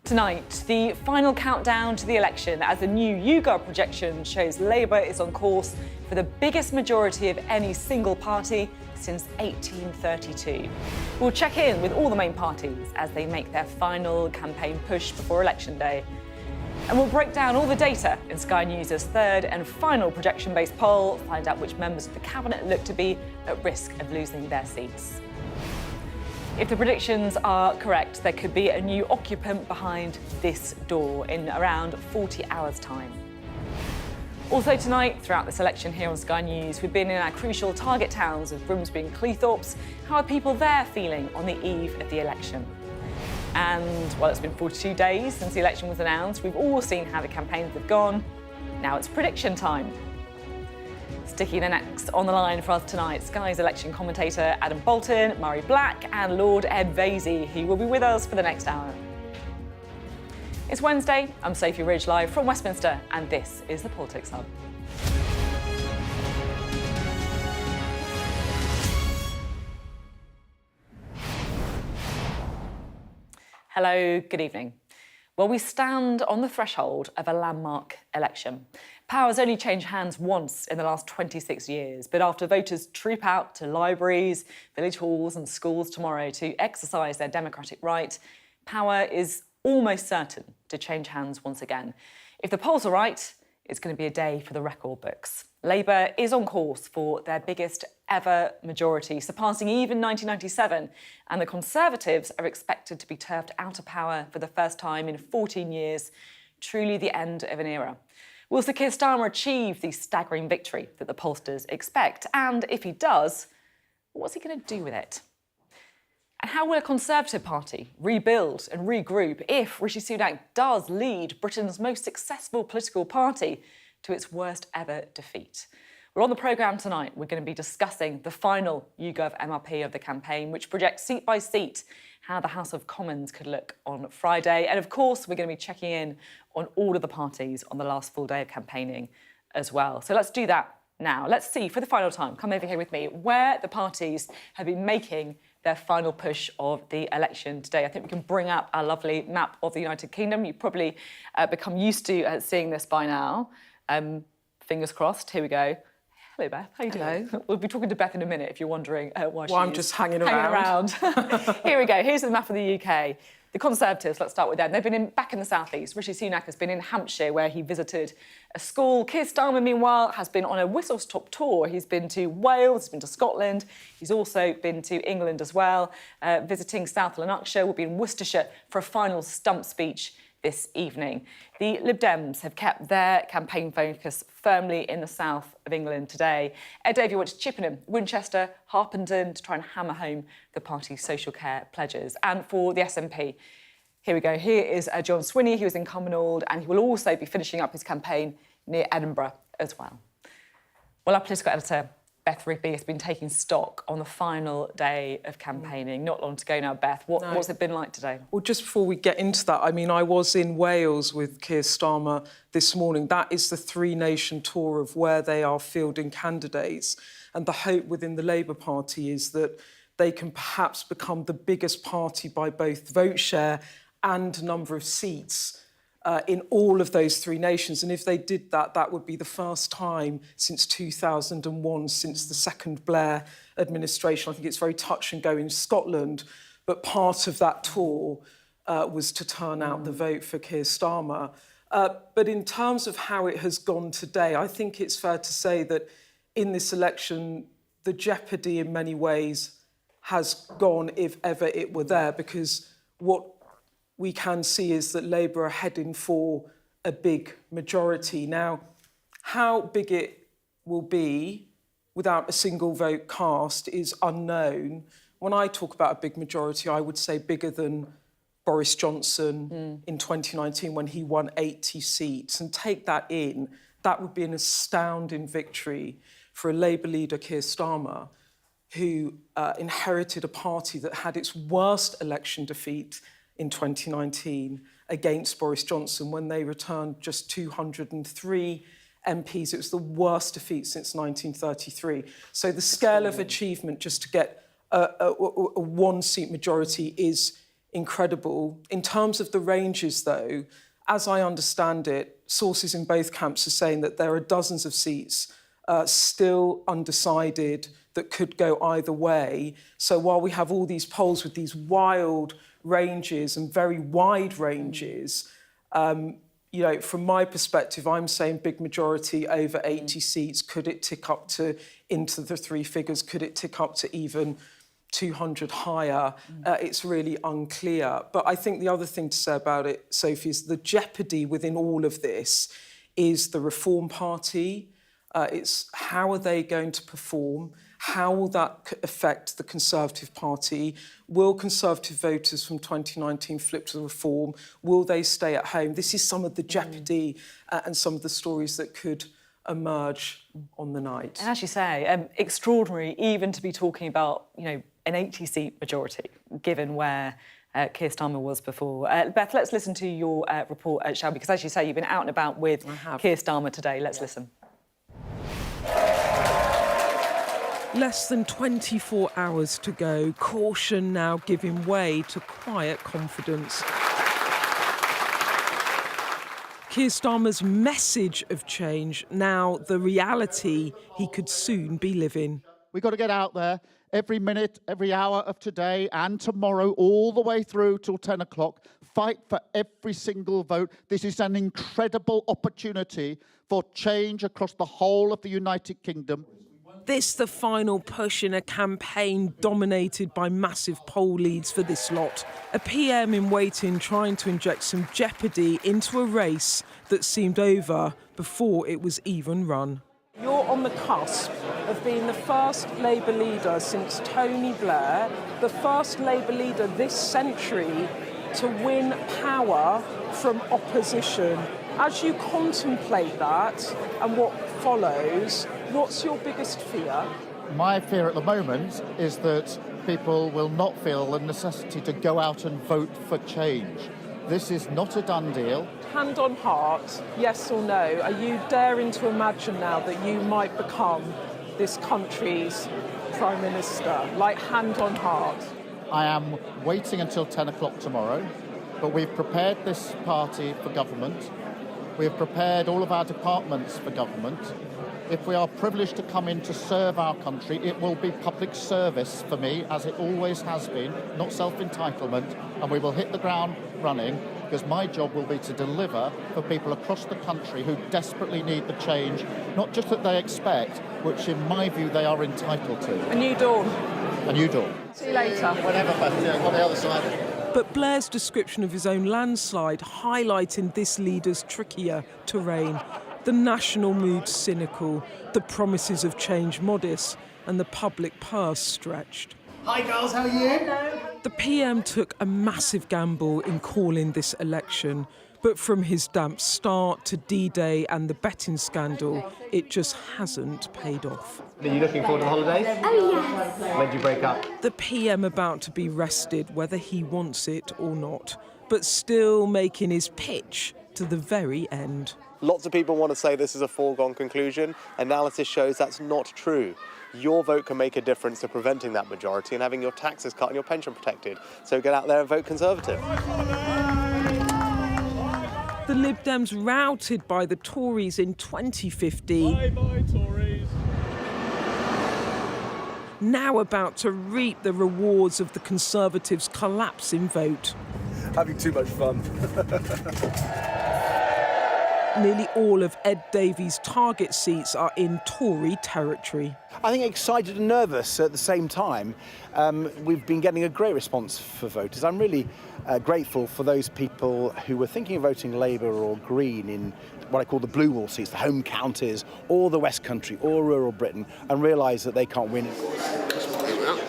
Tonight, the final countdown to the election as a new YouGov projection shows Labour is on course for the biggest majority of any single party since 1832. We'll check in with all the main parties as they make their final campaign push before Election Day. And we'll break down all the data in Sky News' third and final projection-based poll, find out which members of the Cabinet look to be at risk of losing their seats. If the predictions are correct, there could be a new occupant behind this door in around 40 hours' time. Also tonight, throughout this election here on Sky News, we've been in our crucial target towns of Grimsby and Cleethorpes. How are people there feeling on the eve of the election? And while it's been 42 days since the election was announced, we've all seen how the campaigns have gone. Now it's prediction time. Sticking the next on the line for us tonight, Sky's election commentator Adam Boulton, Mhairi Black and Lord Ed Vaizey, who will be with us for the next hour. It's Wednesday, I'm Sophy Ridge live from Westminster, and this is the Politics Hub. Hello, good evening. Well, we stand on the threshold of a landmark election. Power has only changed hands once in the last 26 years, but after voters troop out to libraries, village halls and schools tomorrow to exercise their democratic right, power is almost certain to change hands once again. If the polls are right, it's going to be a day for the record books. Labour is on course for their biggest ever majority, surpassing even 1997, and the Conservatives are expected to be turfed out of power for the first time in 14 years, truly the end of an era. Will Sir Keir Starmer achieve the staggering victory that the pollsters expect? And if he does, what's he going to do with it? And how will a Conservative Party rebuild and regroup if Rishi Sunak does lead Britain's most successful political party to its worst ever defeat? Well, on the programme tonight, we're going to be discussing the final YouGov MRP of the campaign, which projects seat by seat how the House of Commons could look on Friday. And of course, we're going to be checking in on all of the parties on the last full day of campaigning as well. So let's do that now. Let's see, for the final time, come over here with me, where the parties have been making their final push of the election today. I think we can bring up our lovely map of the United Kingdom. You've probably become used to seeing this by now. Fingers crossed, here we go. Hello, Beth. How you doing? Hello. We'll be talking to Beth in a minute if you're wondering why I'm just hanging around. Here we go. Here's the map of the UK. The Conservatives, let's start with them. They've been back in the southeast. Rishi Sunak has been in Hampshire, where he visited a school. Keir Starmer, meanwhile, has been on a whistle-stop tour. He's been to Wales, he's been to Scotland. He's also been to England as well, visiting South Lanarkshire. We'll be in Worcestershire for a final stump speech this evening. The Lib Dems have kept their campaign focus firmly in the south of England today. Ed Vaizey went to Chippenham, Winchester, Harpenden to try and hammer home the party's social care pledges. And for the SNP, here we go. Here is John Swinney, who was in Cumbernauld, and he will also be finishing up his campaign near Edinburgh as well. Well, our political editor, Beth Rigby, has been taking stock on the final day of campaigning. Not long to go now, Beth. What's it been like today? Well, just before we get into that, I mean, I was in Wales with Keir Starmer this morning. That is the three-nation tour of where they are fielding candidates. And the hope within the Labour Party is that they can perhaps become the biggest party by both vote share and number of seats in all of those three nations. And if they did that, that would be the first time since 2001, since the second Blair administration. I think it's very touch and go in Scotland, but part of that tour was to turn out the vote for Keir Starmer. But in terms of how it has gone today, I think it's fair to say that in this election, the jeopardy in many ways has gone if ever it were there, because what we can see is that Labour are heading for a big majority. Now, how big it will be without a single vote cast is unknown. When I talk about a big majority, I would say bigger than Boris Johnson in 2019 when he won 80 seats. And take that in, that would be an astounding victory for a Labour leader, Keir Starmer, who inherited a party that had its worst election defeat in 2019 against Boris Johnson when they returned just 203 MPs. It was the worst defeat since 1933. So the scale of achievement just to get a one-seat majority is incredible. In terms of the ranges, though, as I understand it, sources in both camps are saying that there are dozens of seats still undecided that could go either way. So while we have all these polls with these wild ranges and very wide ranges, you know, from my perspective, I'm saying big majority over 80 seats. Could it tick up to into the three figures? Could it tick up to even 200 higher? It's really unclear. But I think the other thing to say about it, Sophie, is the jeopardy within all of this is the Reform Party. It's how are they going to perform? How will that affect the Conservative Party? Will Conservative voters from 2019 flip to the Reform? Will they stay at home? This is some of the jeopardy and some of the stories that could emerge on the night. And as you say, extraordinary even to be talking about, you know, an 80-seat majority, given where Keir Starmer was before. Beth, let's listen to your report, shall we? Because as you say, you've been out and about with Keir Starmer today. Let's listen. Less than 24 hours to go, caution now giving way to quiet confidence. Keir Starmer's message of change, now the reality he could soon be living. We've got to get out there every minute, every hour of today and tomorrow, all the way through till 10 o'clock. Fight for every single vote. This is an incredible opportunity for change across the whole of the United Kingdom. This the final push in a campaign dominated by massive poll leads for this lot. A PM in waiting trying to inject some jeopardy into a race that seemed over before it was even run. You're on the cusp of being the first Labour leader since Tony Blair, the first Labour leader this century to win power from opposition. As you contemplate that and what follows, what's your biggest fear? My fear at the moment is that people will not feel the necessity to go out and vote for change. This is not a done deal. Hand on heart, yes or no, are you daring to imagine now that you might become this country's Prime Minister? Like, hand on heart. I am waiting until 10 o'clock tomorrow, but we've prepared this party for government. We've prepared all of our departments for government. If we are privileged to come in to serve our country, it will be public service for me, as it always has been, not self-entitlement, and we will hit the ground running, because my job will be to deliver for people across the country who desperately need the change, not just that they expect, which in my view they are entitled to. A new dawn. A new dawn. See you later. Whenever, Beth, on the other side. But Blair's description of his own landslide highlighting this leader's trickier terrain. The national mood cynical, the promises of change modest, and the public purse stretched. Hi girls, how are you? Hello. The PM took a massive gamble in calling this election, but from his damp start to D-Day and the betting scandal, it just hasn't paid off. Are you looking forward to the holidays? Oh, yes. When did you break up? The PM about to be rested, whether he wants it or not, but still making his pitch to the very end. Lots of people want to say this is a foregone conclusion. Analysis shows that's not true. Your vote can make a difference to preventing that majority and having your taxes cut and your pension protected. So get out there and vote Conservative. The Lib Dems routed by the Tories in 2015. Bye-bye, Tories. Now about to reap the rewards of the Conservatives' collapsing vote. Having too much fun. Nearly all of Ed Vaizey's target seats are in Tory territory. I think excited and nervous at the same time. We've been getting a great response for voters. I'm really grateful for those people who were thinking of voting Labour or Green in what I call the blue wall seats, the home counties, or the West Country, or rural Britain, and realise that they can't win.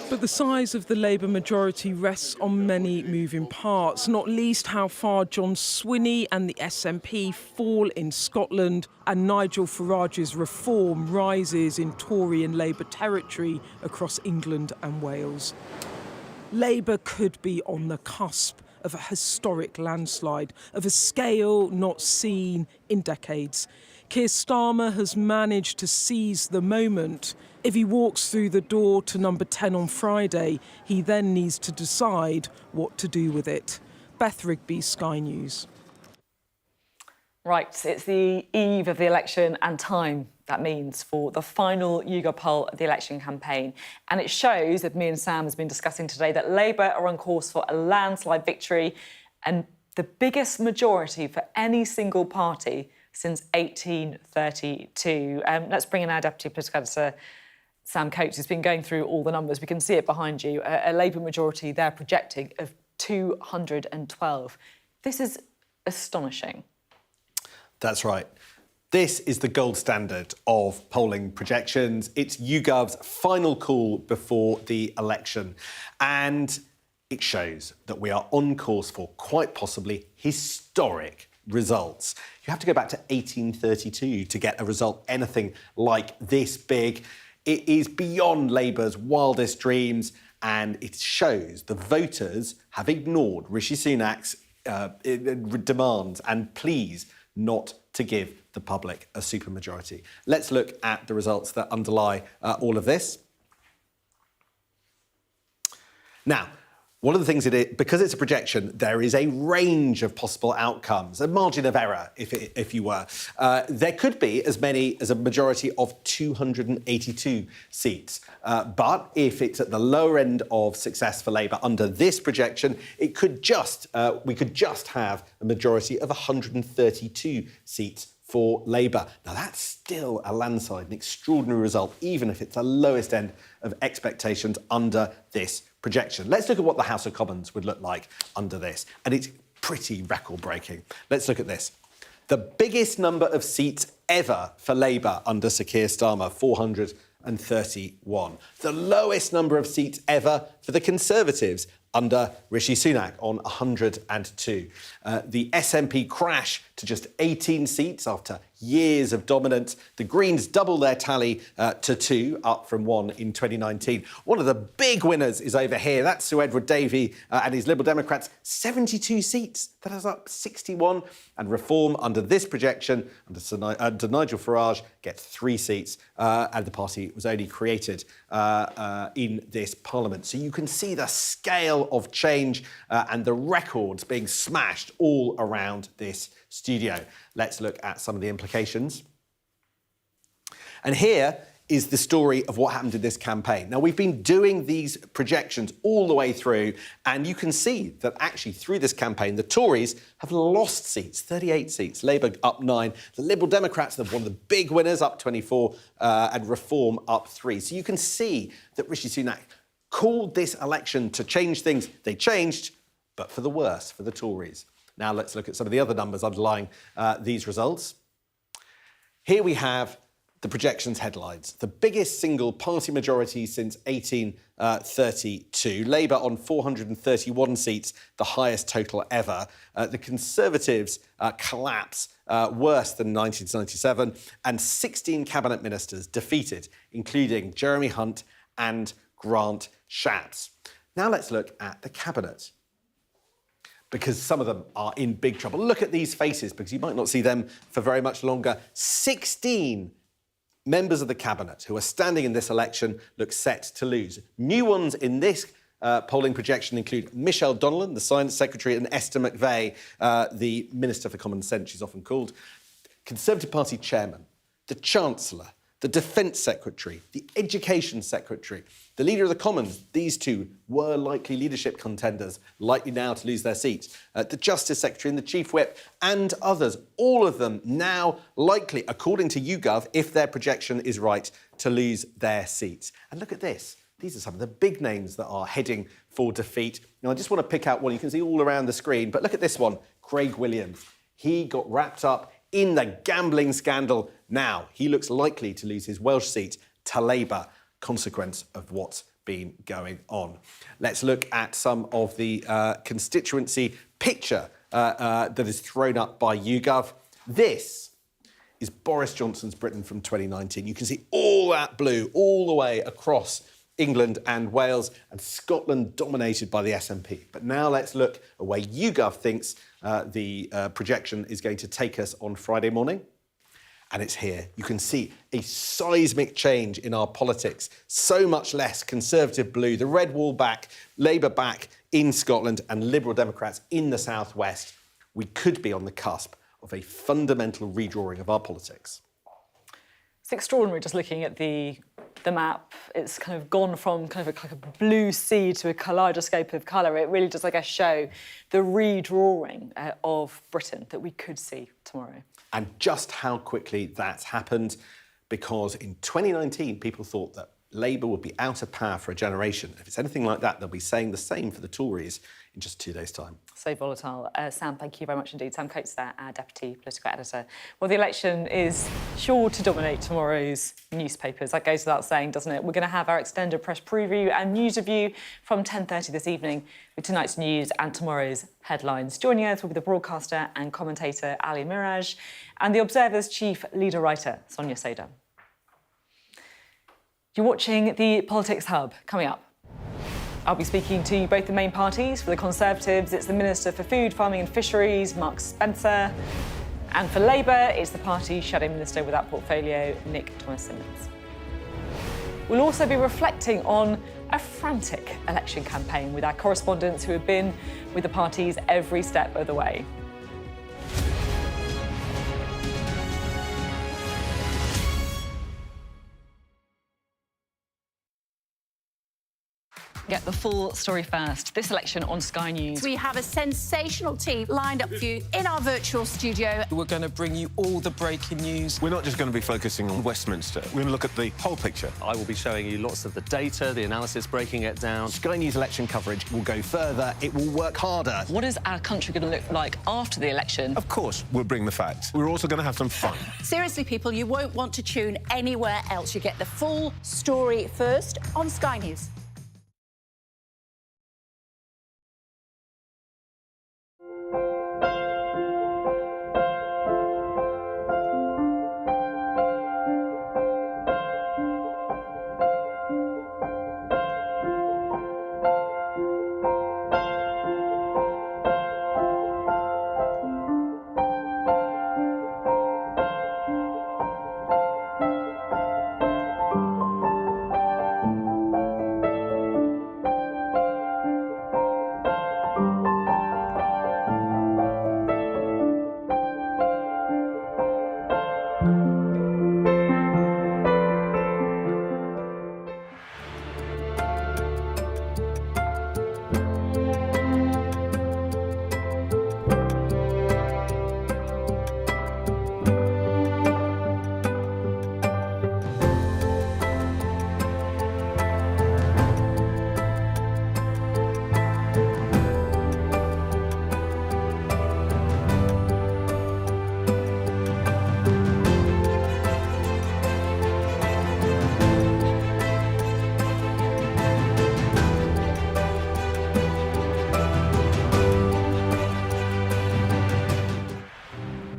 But the size of the Labour majority rests on many moving parts, not least how far John Swinney and the SNP fall in Scotland and Nigel Farage's Reform rises in Tory and Labour territory across England and Wales. Labour could be on the cusp of a historic landslide of a scale not seen in decades. Keir Starmer has managed to seize the moment. If he walks through the door to number 10 on Friday, he then needs to decide what to do with it. Beth, Rigby, Sky News. Right, it's the eve of the election and time that means for the final YouGov poll of the election campaign. And it shows, that me and Sam has been discussing today, that Labour are on course for a landslide victory and the biggest majority for any single party since 1832. Let's bring in our Deputy Political Editor, Sam Coates, who's been going through all the numbers. We can see it behind you. A Labour majority they're projecting of 212. This is astonishing. That's right. This is the gold standard of polling projections. It's YouGov's final call before the election. And it shows that we are on course for quite possibly historic results. You have to go back to 1832 to get a result anything like this big. It is beyond Labour's wildest dreams, and it shows the voters have ignored Rishi Sunak's demands and pleas not to give the public a supermajority. Let's look at the results that underlie all of this. Now, one of the things because it's a projection, there is a range of possible outcomes, a margin of error, if you were. There could be as many as a majority of 282 seats. But if it's at the lower end of success for Labour under this projection, we could just have a majority of 132 seats for Labour. Now, that's still a landslide, an extraordinary result, even if it's the lowest end of expectations under this projection. Let's look at what the House of Commons would look like under this, and it's pretty record-breaking. Let's look at this. The biggest number of seats ever for Labour under Sir Keir Starmer, 431. The lowest number of seats ever for the Conservatives under Rishi Sunak on 102. The SNP crash to just 18 seats after years of dominance. The Greens double their tally to 2, up from 1 in 2019. One of the big winners is over here. That's Sir Edward Davey and his Liberal Democrats, 72 seats. That is up 61. And Reform, under this projection, under Nigel Farage, gets 3 seats. And the party was only created in this Parliament. So you can see the scale of change and the records being smashed all around this studio. Let's look at some of the implications. And here is the story of what happened in this campaign. Now, we've been doing these projections all the way through, and you can see that actually through this campaign, the Tories have lost seats, 38 seats, Labour up 9. The Liberal Democrats are one of the big winners, up 24, and Reform up 3. So you can see that Rishi Sunak called this election to change things. They changed, but for the worse, for the Tories. Now let's look at some of the other numbers underlying these results. Here we have the projections headlines. The biggest single party majority since 1832. Labour on 431 seats, the highest total ever. The Conservatives collapse worse than 1997. And 16 cabinet ministers defeated, including Jeremy Hunt and Grant Shapps. Now let's look at the cabinet, because some of them are in big trouble. Look at these faces, because you might not see them for very much longer. 16 members of the cabinet who are standing in this election look set to lose. New ones in this polling projection include Michelle Donnellan, the Science Secretary, and Esther McVey, the Minister for Common Sense, she's often called, Conservative Party Chairman, the Chancellor, the Defence Secretary, the Education Secretary, the Leader of the Commons. These two were likely leadership contenders, likely now to lose their seats. The Justice Secretary and the Chief Whip and others, all of them now likely, according to YouGov, if their projection is right, to lose their seats. And look at this. These are some of the big names that are heading for defeat. Now, I just want to pick out one you can see all around the screen, but look at this one, Craig Williams. He got wrapped up in the gambling scandal. Now he looks likely to lose his Welsh seat to Labour, consequence of what's been going on. Let's look at some of the constituency picture that is thrown up by YouGov. This is Boris Johnson's Britain from 2019. You can see all that blue all the way across England and Wales, and Scotland dominated by the SNP. But now let's look at where YouGov thinks the projection is going to take us on Friday morning. And it's here. You can see a seismic change in our politics. So much less Conservative blue, the red wall back, Labour back in Scotland and Liberal Democrats in the southwest. We could be on the cusp of a fundamental redrawing of our politics. It's extraordinary just looking at the map. It's kind of gone from kind of like a blue sea to a kaleidoscope of colour. It really does, I guess, show the redrawing of Britain that we could see tomorrow. And just how quickly that's happened, because in 2019, people thought that Labour would be out of power for a generation. If it's anything like that, they'll be saying the same for the Tories in just 2 days' time. So volatile. Sam, thank you very much indeed. Sam Coates there, our Deputy Political Editor. Well, the election is sure to dominate tomorrow's newspapers. That goes without saying, doesn't it? We're going to have our extended press preview and news review from 10:30 this evening with tonight's news and tomorrow's headlines. Joining us will be the broadcaster and commentator Ali Miraj and the Observer's chief leader writer, Sonia Soda. You're watching the Politics Hub. Coming up, I'll be speaking to both the main parties. For the Conservatives, it's the Minister for Food, Farming and Fisheries, Mark Spencer. And for Labour, it's the party's Shadow Minister without portfolio, Nick Thomas-Symonds. We'll also be reflecting on a frantic election campaign with our correspondents who have been with the parties every step of the way. Get the full story first. This election on Sky News. We have a sensational team lined up for you in our virtual studio. We're going to bring you all the breaking news. We're not just going to be focusing on Westminster. We're going to look at the whole picture. I will be showing you lots of the data, the analysis, breaking it down. Sky News election coverage will go further. It will work harder. What is our country going to look like after the election? Of course, we'll bring the facts. We're also going to have some fun. Seriously, people, you won't want to tune anywhere else. You get the full story first on Sky News.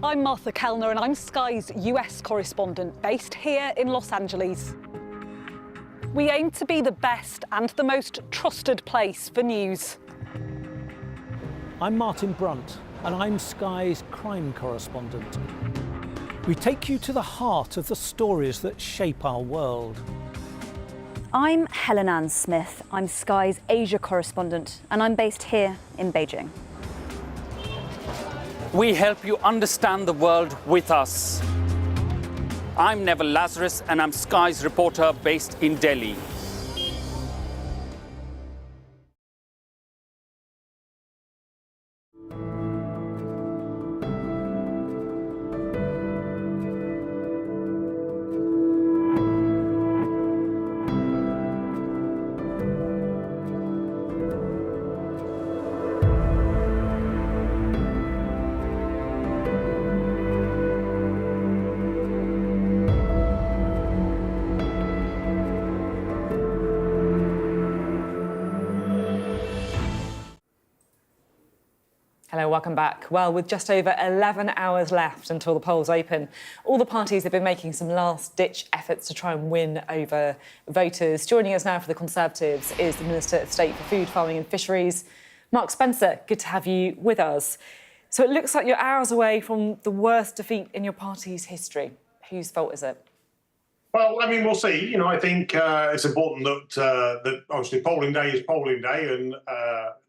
I'm Martha Kellner and I'm Sky's US correspondent based here in Los Angeles. We aim to be the best and the most trusted place for news. I'm Martin Brunt and I'm Sky's crime correspondent. We take you to the heart of the stories that shape our world. I'm Helen Ann Smith. I'm Sky's Asia correspondent and I'm based here in Beijing. We help you understand the world with us. I'm Neville Lazarus and I'm Sky's reporter based in Delhi. Hello, welcome back. Well, with just over 11 hours left until the polls open, all the parties have been making some last-ditch efforts to try and win over voters. Joining us now for the Conservatives is the Minister of State for Food, Farming and Fisheries, Mark Spencer. Good to have you with us. So it looks like you're hours away from the worst defeat in your party's history. Whose fault is it? Well, I mean, we'll see. You know, I think it's important that obviously polling day is polling day, and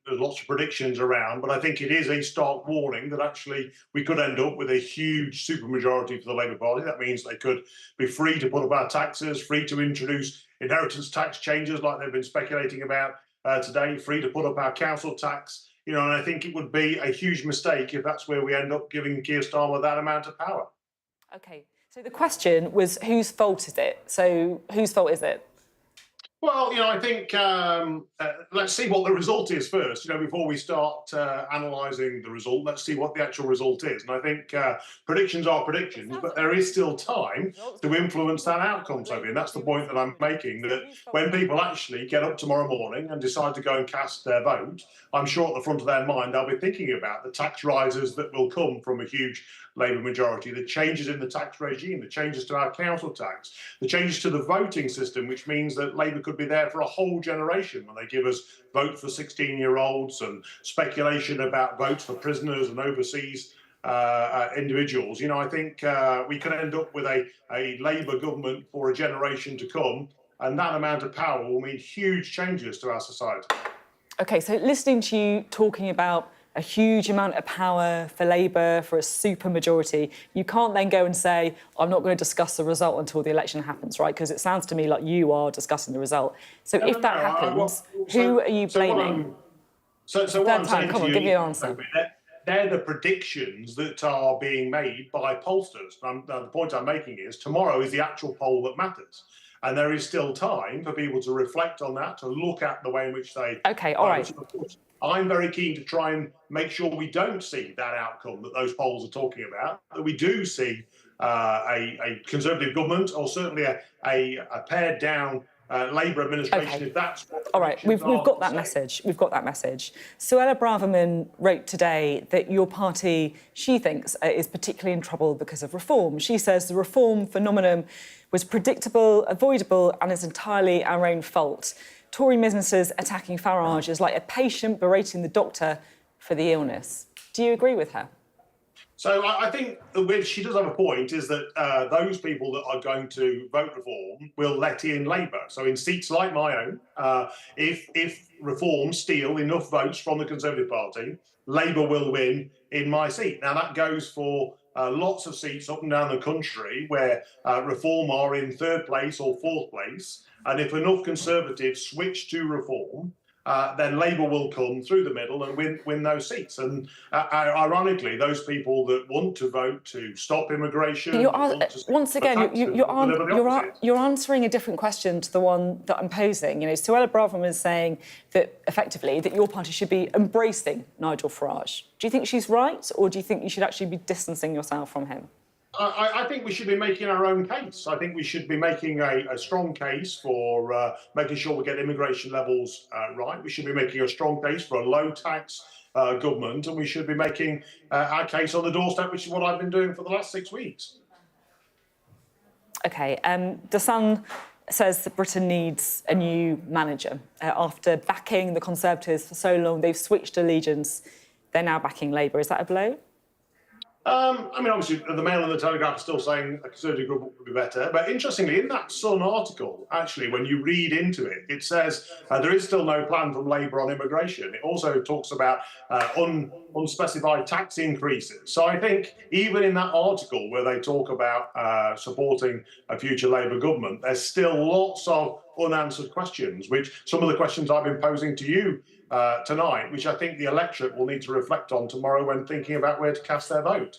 there's lots of predictions around. But I think it is a stark warning that actually we could end up with a huge supermajority for the Labour Party. That means they could be free to put up our taxes, free to introduce inheritance tax changes like they've been speculating about today, free to put up our council tax. You know, and I think it would be a huge mistake if that's where we end up giving Keir Starmer that amount of power. OK, so the question was, whose fault is it? So whose fault is it? Well, you know, I think let's see what the result is first. You know, before we start analysing the result, let's see what the actual result is. And I think predictions are predictions, but there is still time to influence that outcome, Sophie. And that's the point that I'm making, that when people actually get up tomorrow morning and decide to go and cast their vote, I'm sure at the front of their mind they'll be thinking about the tax rises that will come from a huge Labour majority, the changes in the tax regime, the changes to our council tax, the changes to the voting system, which means that Labour could be there for a whole generation when they give us vote for 16-year-olds and speculation about votes for prisoners and overseas individuals. You know, I think we could end up with a Labour government for a generation to come, and that amount of power will mean huge changes to our society. OK, so listening to you talking about a huge amount of power for Labour, for a supermajority, you can't then go and say, I'm not going to discuss the result until the election happens, right? Because it sounds to me like you are discussing the result. So if that happens, who are you blaming? So what I'm saying come on, give me an answer. They're the predictions that are being made by pollsters. The point I'm making is tomorrow is the actual poll that matters. And there is still time for people to reflect on that, to look at the way in which they... OK, all right. I'm very keen to try and make sure we don't see that outcome that those polls are talking about, that we do see a Conservative government, or certainly a pared down Labour administration, OK. if that's what... All right, we've got that message. We've got that message. Suella Braverman wrote today that your party, she thinks, is particularly in trouble because of reform. She says the reform phenomenon was predictable, avoidable, and is entirely our own fault. Tory ministers attacking Farage is like a patient berating the doctor for the illness. Do you agree with her? So I think where she does have a point is that those people that are going to vote reform will let in Labour. So in seats like my own, if reform steal enough votes from the Conservative Party, Labour will win in my seat. Now that goes for lots of seats up and down the country where reform are in third place or fourth place. And if enough Conservatives switch to reform, then Labour will come through the middle and win those seats. And ironically, those people that want to vote to stop immigration... Once again, you're answering a different question to the one that I'm posing. You know, Suella Braverman is saying that, effectively, that your party should be embracing Nigel Farage. Do you think she's right, or do you think you should actually be distancing yourself from him? I think we should be making our own case. I think we should be making a strong case for making sure we get immigration levels right. We should be making a strong case for a low-tax government, and we should be making our case on the doorstep, which is what I've been doing for the last 6 weeks. OK, The Sun says that Britain needs a new manager. After backing the Conservatives for so long, they've switched allegiance. They're now backing Labour. Is that a blow? I mean, obviously, the Mail and the Telegraph are still saying a Conservative government would be better. But interestingly, in that Sun article, actually, when you read into it, it says there is still no plan from Labour on immigration. It also talks about unspecified tax increases. So I think even in that article where they talk about supporting a future Labour government, there's still lots of unanswered questions, which some of the questions I've been posing to you tonight, which I think the electorate will need to reflect on tomorrow when thinking about where to cast their vote.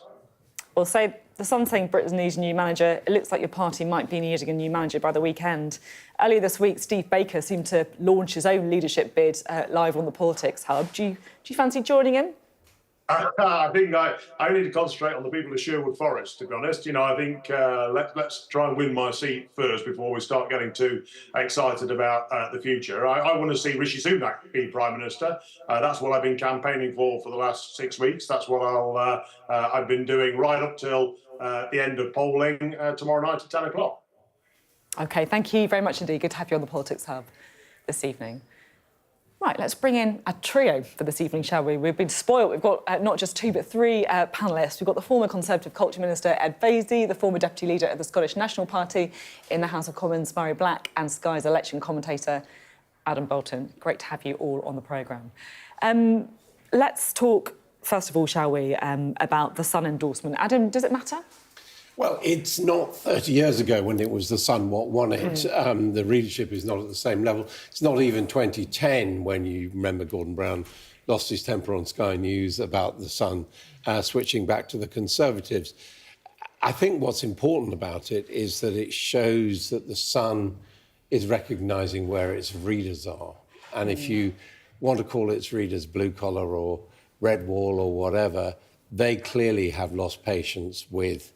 Well, so the Sun's saying Britain needs a new manager. It looks like your party might be needing a new manager by the weekend. Earlier this week, Steve Baker seemed to launch his own leadership bid live on the Politics Hub. Do you fancy joining him? I think I need to concentrate on the people of Sherwood Forest, to be honest. You know, I think let's try and win my seat first before we start getting too excited about the future. I want to see Rishi Sunak be Prime Minister. That's what I've been campaigning for the last 6 weeks. That's what I've been doing right up till the end of polling tomorrow night at 10 o'clock. OK, thank you very much indeed. Good to have you on the Politics Hub this evening. Right, let's bring in a trio for this evening, shall we? We've been spoilt. We've got not just two, but three panellists. We've got the former Conservative Culture Minister, Ed Vaizey, the former Deputy Leader of the Scottish National Party in the House of Commons, Mhairi Black, and Sky's election commentator, Adam Boulton. Great to have you all on the programme. Let's talk, first of all, shall we, about the Sun endorsement. Adam, does it matter? Well, it's not 30 years ago when it was the Sun what won it. The readership is not at the same level. It's not even 2010 when you remember Gordon Brown lost his temper on Sky News about the Sun switching back to the Conservatives. I think what's important about it is that it shows that the Sun is recognising where its readers are. And if you want to call its readers blue collar or red wall or whatever, they clearly have lost patience with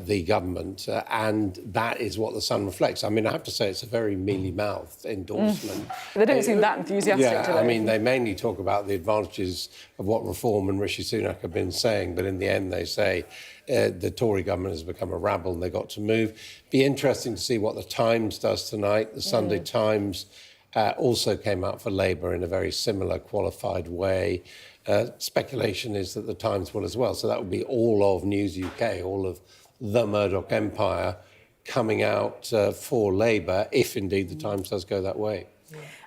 the government, and that is what the Sun reflects. I mean, I have to say it's a very mealy-mouthed endorsement. They don't seem that enthusiastic, do they? I mean, they mainly talk about the advantages of what Reform and Rishi Sunak have been saying, but in the end they say the Tory government has become a rabble and they've got to move. Be interesting to see what the Times does tonight. The Sunday Times also came out for Labour in a very similar, qualified way. Speculation is that the Times will as well. So that would be all of News UK, all of the Murdoch empire coming out for Labour, if indeed the Times does go that way.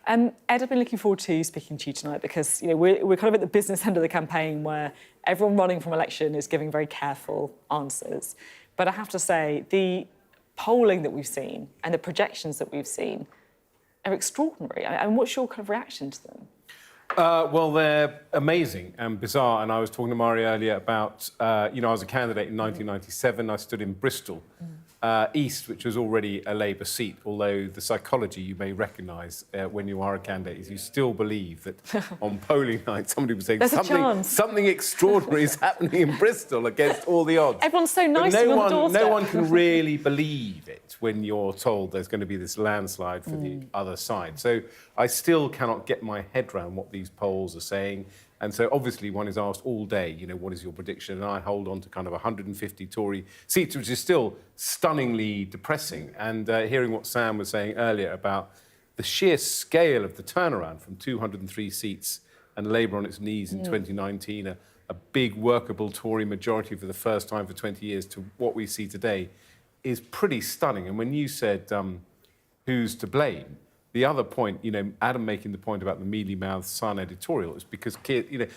Ed, I've been looking forward to speaking to you tonight because, you know, we're kind of at the business end of the campaign where everyone running from election is giving very careful answers. But I have to say, the polling that we've seen and the projections that we've seen are extraordinary. And what's your kind of reaction to them? Well, they're amazing and bizarre. And I was talking to Mhairi earlier about, I was a candidate in 1997. I stood in Bristol East, which was already a Labour seat, although the psychology you may recognise when you are a candidate is you still believe that on polling night somebody was saying something extraordinary is happening in Bristol against all the odds. Everyone's so nice on the doorstep. No one can really believe it when you're told there's going to be this landslide for the other side. So I still cannot get my head around what these polls are saying. And so obviously one is asked all day, you know, what is your prediction? And I hold on to kind of 150 Tory seats, which is still stunningly depressing. And hearing what Sam was saying earlier about the sheer scale of the turnaround from 203 seats and Labour on its knees in 2019, a big workable Tory majority for the first time for 20 years, to what we see today is pretty stunning. And when you said who's to blame, the other point, you know, Adam making the point about the mealy-mouthed Sun editorial is because,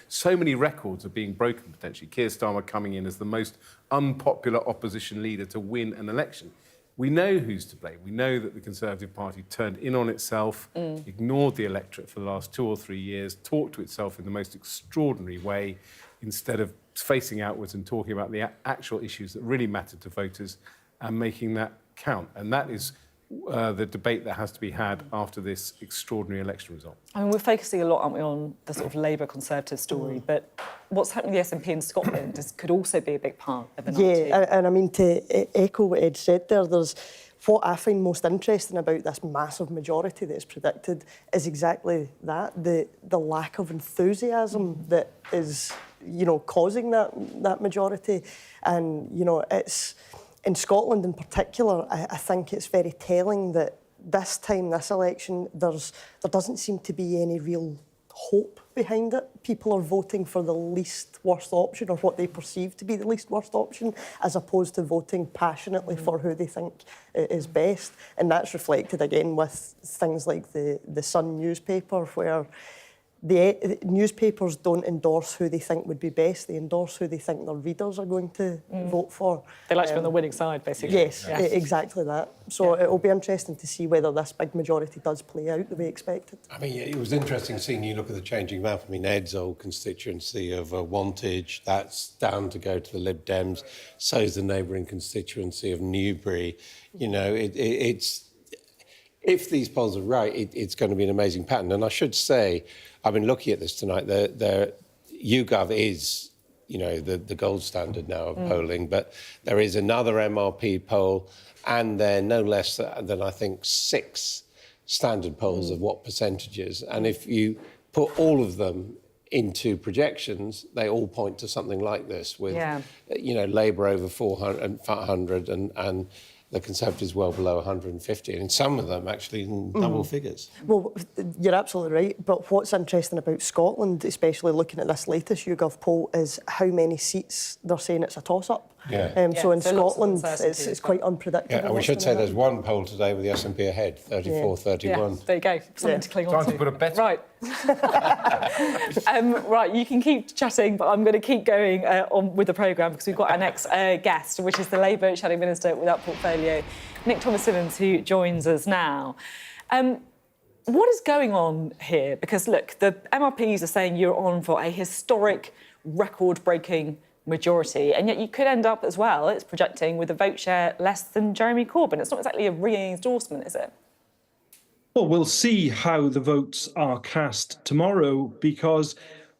so many records are being broken potentially. Keir Starmer coming in as the most unpopular opposition leader to win an election. We know who's to blame. We know that the Conservative Party turned in on itself, ignored the electorate for the last 2 or 3 years, talked to itself in the most extraordinary way instead of facing outwards and talking about the actual issues that really mattered to voters and making that count. And that is the debate that has to be had after this extraordinary election result. I mean, we're focusing a lot, aren't we, on the sort of Labour-Conservative story, but what's happening with the SNP in Scotland could also be a big part of the narrative. Yeah, and I mean, to echo what Ed said there, what I find most interesting about this massive majority that is predicted is exactly that, the lack of enthusiasm that is, you know, causing that majority. And, you know, it's... In Scotland in particular, I think it's very telling that this time, this election, there doesn't seem to be any real hope behind it. People are voting for the least worst option, or what they perceive to be the least worst option, as opposed to voting passionately for who they think is best. And that's reflected again with things like the Sun newspaper, where the newspapers don't endorse who they think would be best, they endorse who they think their readers are going to vote for. They like to be on the winning side, basically. Yes, exactly that. So it'll be interesting to see whether this big majority does play out the way expected. I mean, it was interesting seeing you look at the changing map. I mean, Ed's old constituency of Wantage, that's down to go to the Lib Dems. So is the neighbouring constituency of Newbury. You know, it's... If these polls are right, it's going to be an amazing pattern. And I should say, I've been looking at this tonight. YouGov is, you know, the gold standard now of polling, but there is another MRP poll, and there are no less than, I think, 6 standard polls of what percentages. And if you put all of them into projections, they all point to something like this, with, you know, Labour over 400 and the Conservatives well below 150, and some of them actually in double figures. Well, you're absolutely right, but what's interesting about Scotland, especially looking at this latest YouGov poll, is how many seats they're saying it's a toss-up. Yeah. So in Scotland, it's quite unpredictable. Yeah, and we should say there's one poll today with the SNP ahead, 34, 31. Yeah, there you go. Something to cling on Time to put a bet. Right. Right, you can keep chatting, but I'm going to keep going on with the programme because we've got our next guest, which is the Labour Shadow Minister without portfolio, Nick Thomas-Symonds, who joins us now. What is going on here? Because, look, the MRPs are saying you're on for a historic, record-breaking majority, and yet you could end up as well, it's projecting, with a vote share less than Jeremy Corbyn. It's not exactly a re-endorsement, is it? Well, we'll see how the votes are cast tomorrow, because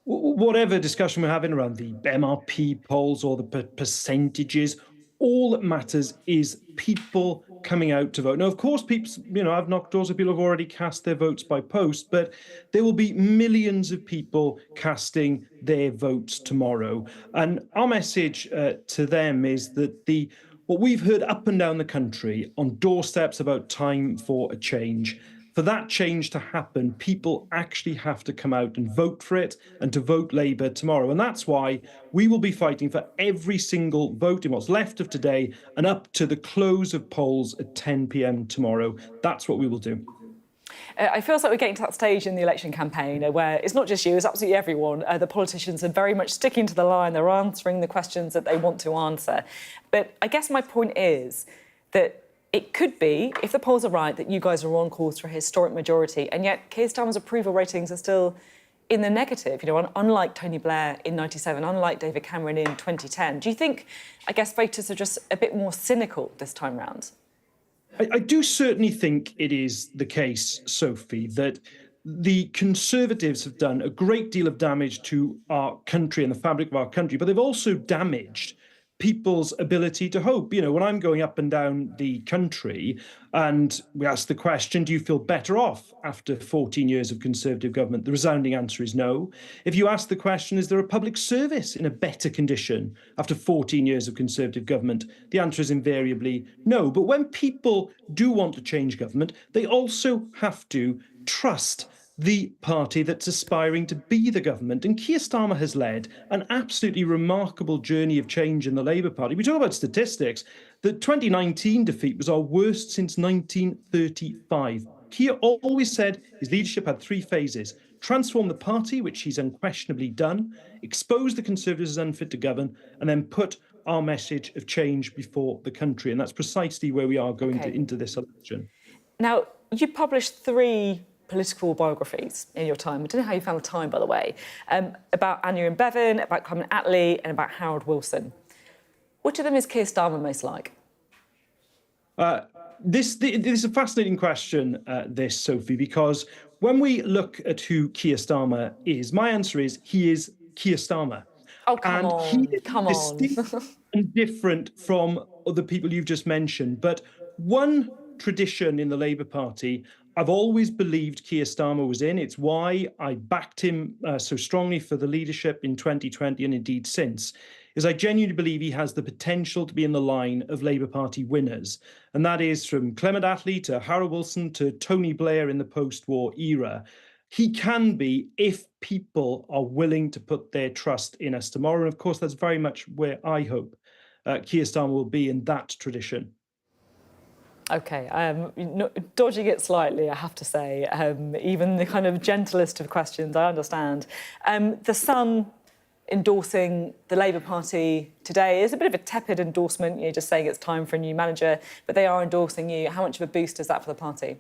whatever discussion we're having around the MRP polls or the percentages, all that matters is people coming out to vote. Now, of course, people, I've knocked doors of people who've already cast their votes by post, but there will be millions of people casting their votes tomorrow. And our message to them is that what we've heard up and down the country on doorsteps about time for a change, for that change to happen, people actually have to come out and vote for it and to vote Labour tomorrow. And that's why we will be fighting for every single vote in what's left of today and up to the close of polls at 10 p.m. tomorrow. That's what we will do. I feel like we're getting to that stage in the election campaign where it's not just you, it's absolutely everyone. The politicians are very much sticking to the line. They're answering the questions that they want to answer. But I guess my point is that it could be, if the polls are right, that you guys are on course for a historic majority, and yet Keir Starmer's approval ratings are still in the negative, unlike Tony Blair in 97, unlike David Cameron in 2010. Do you think, I guess, voters are just a bit more cynical this time round? I do certainly think it is the case, Sophie, that the Conservatives have done a great deal of damage to our country and the fabric of our country, but they've also damaged people's ability to hope. When I'm going up and down the country and we ask the question, do you feel better off after 14 years of Conservative government? The resounding answer is no. If you ask the question, is there a public service in a better condition after 14 years of Conservative government? The answer is invariably no. But when people do want to change government, they also have to trust the party that's aspiring to be the government. And Keir Starmer has led an absolutely remarkable journey of change in the Labour Party. We talk about statistics. The 2019 defeat was our worst since 1935. Keir always said his leadership had three phases: transform the party, which he's unquestionably done, expose the Conservatives as unfit to govern, and then put our message of change before the country. And that's precisely where we are going into this election. Now, you published 3 political biographies in your time. I don't know how you found the time, by the way, about Anya and Bevan, about Clement Attlee, and about Harold Wilson. Which of them is Keir Starmer most like? This is a fascinating question, this, Sophie, because when we look at who Keir Starmer is, my answer is he is Keir Starmer. Oh, come on. He is distinct and different from the people you've just mentioned. But one tradition in the Labour Party I've always believed Keir Starmer was in. It's why I backed him so strongly for the leadership in 2020 and indeed since, is I genuinely believe he has the potential to be in the line of Labour Party winners. And that is from Clement Attlee to Harold Wilson to Tony Blair in the post-war era. He can be if people are willing to put their trust in us tomorrow. And of course, that's very much where I hope Keir Starmer will be in that tradition. OK, dodging it slightly, I have to say. Even the kind of gentlest of questions, I understand. The Sun endorsing the Labour Party today is a bit of a tepid endorsement, just saying it's time for a new manager, but they are endorsing you. How much of a boost is that for the party?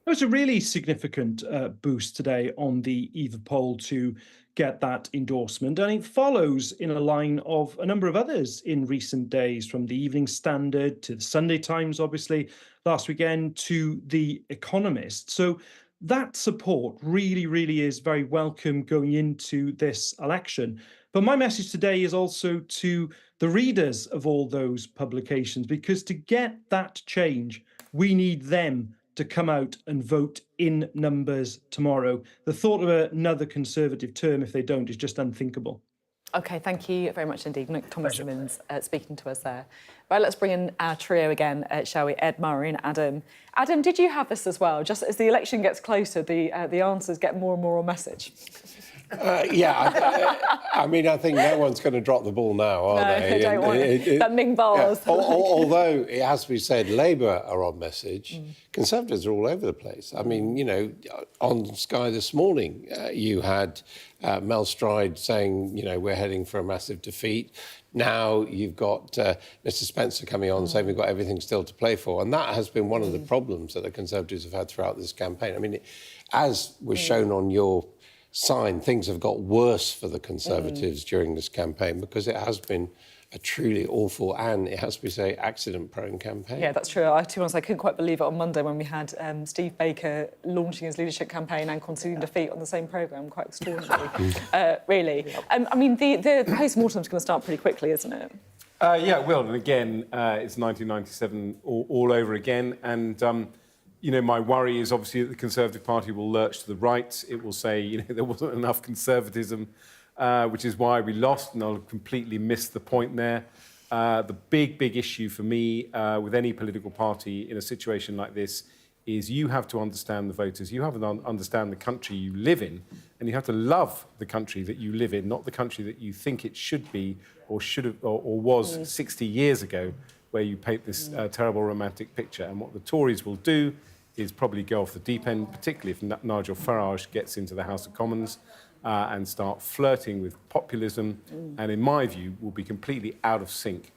It was a really significant boost today on the eve poll to get that endorsement, and it follows in a line of a number of others in recent days, from the Evening Standard to the Sunday Times, obviously, last weekend, to The Economist. So that support really, really is very welcome going into this election. But my message today is also to the readers of all those publications, because to get that change, we need them to come out and vote in numbers tomorrow. The thought of another Conservative term, if they don't, is just unthinkable. OK, thank you very much indeed. Nick Thomas-Symonds speaking to us there. Right, let's bring in our trio again, shall we? Ed, Mhairi and Adam. Adam, did you have this as well? Just as the election gets closer, the answers get more and more on message. I mean, I think no one's going to drop the ball now, are they? They don't want it. That Ming bars. Yeah. Although it has to be said, Labour are on message, Conservatives are all over the place. I mean, you know, on Sky this morning, you had Mel Stride saying, you know, we're heading for a massive defeat. Now you've got Mr Spencer coming on saying we've got everything still to play for. And that has been one of the problems that the Conservatives have had throughout this campaign. I mean, as was shown on your sign, things have got worse for the Conservatives during this campaign because it has been a truly awful and, it has to be said, accident-prone campaign. Yeah, that's true. To be honest, I couldn't quite believe it on Monday when we had Steve Baker launching his leadership campaign and conceding defeat on the same programme. Quite extraordinary, really. I mean, the post-mortem's going to start pretty quickly, isn't it? Yeah, it will. And again, it's 1997 all over again. And you know, my worry is obviously that the Conservative Party will lurch to the right. It will say, you know, there wasn't enough conservatism, which is why we lost, and I'll completely miss the point there. The big issue for me with any political party in a situation like this is you have to understand the voters, you have to understand the country you live in, and you have to love the country that you live in, not the country that you think it should be or should have or was 60 years ago, where you paint this terrible romantic picture. And what the Tories will do is probably go off the deep end, particularly if Nigel Farage gets into the House of Commons and start flirting with populism, and in my view will be completely out of sync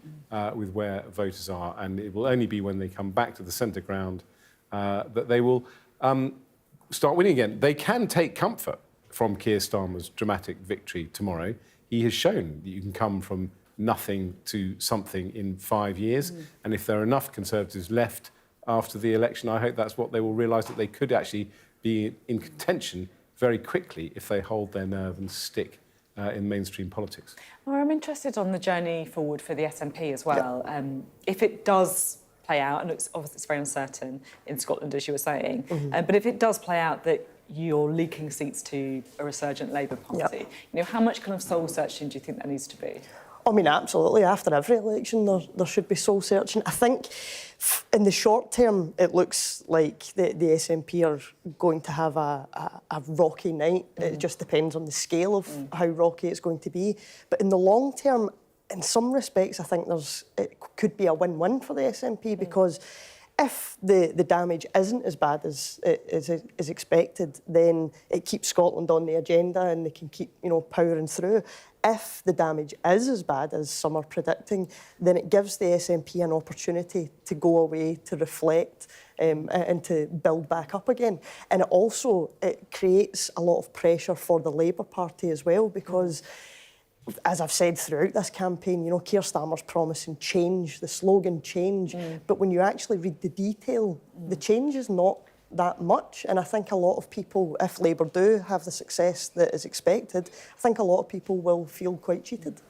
with where voters are. And it will only be when they come back to the centre ground that they will start winning again. They can take comfort from Keir Starmer's dramatic victory tomorrow. He has shown that you can come from nothing to something in 5 years, and if there are enough Conservatives left after the election, I hope that's what they will realise, that they could actually be in contention very quickly if they hold their nerve and stick in mainstream politics. Well, I'm interested on the journey forward for the SNP as well. If it does play out, and obviously it's very uncertain in Scotland, as you were saying, but if it does play out that you're leaking seats to a resurgent Labour Party, you know, how much kind of soul searching do you think there needs to be? I mean, absolutely. After every election, there should be soul searching. I think in the short term, it looks like the SNP are going to have a rocky night. It just depends on the scale of how rocky it's going to be. But in the long term, in some respects, I think it could be a win-win for the SNP because if the damage isn't as bad as is expected, then it keeps Scotland on the agenda and they can keep, you know, powering through. If the damage is as bad as some are predicting, then it gives the SNP an opportunity to go away, to reflect and to build back up again. And it creates a lot of pressure for the Labour Party as well because, as I've said throughout this campaign, you know, Keir Starmer's promising change, the slogan change, but when you actually read the detail, the change is not that much. And I think a lot of people, if Labour do have the success that is expected, I think a lot of people will feel quite cheated.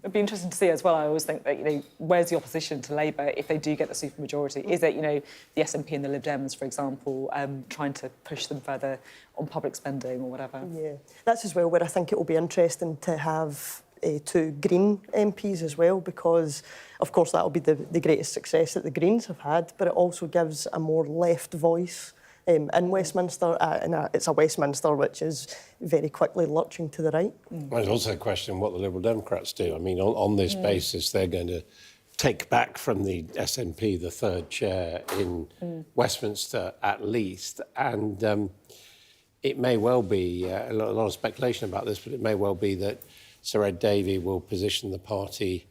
It'd be interesting to see as well. I always think that, you know, where's the opposition to Labour if they do get the supermajority? Is it, you know, the SNP and the Lib Dems, for example, trying to push them further on public spending or whatever? Yeah, that's as well where I think it will be interesting to have two Green MPs as well, because of course that'll be the greatest success that the Greens have had, but it also gives a more left voice in Westminster, and it's a Westminster which is very quickly lurching to the right. There's also a question what the Liberal Democrats do. I mean, on this basis, they're going to take back from the SNP the third chair in Westminster at least, and it may well be, a lot of speculation about this, but it may well be that Sir Ed Vaizey will position the party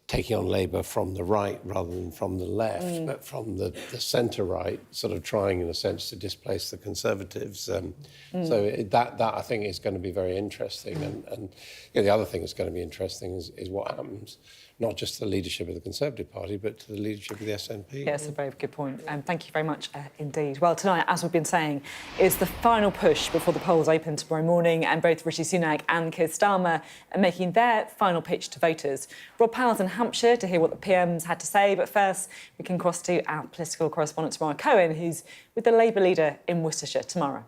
taking on Labour from the right rather than from the left, but from the centre-right, sort of trying, in a sense, to displace the Conservatives. So that I think is going to be very interesting. And you know, the other thing that's going to be interesting is what happens, not just to the leadership of the Conservative Party, but to the leadership of the SNP. Yeah, that's a very good point. Thank you very much indeed. Well, tonight, as we've been saying, is the final push before the polls open tomorrow morning, and both Rishi Sunak and Keir Starmer are making their final pitch to voters. Rob Powell's in Hampshire to hear what the PMs had to say, but first we can cross to our political correspondent Tamara Cohen, who's with the Labour leader in Worcestershire tomorrow.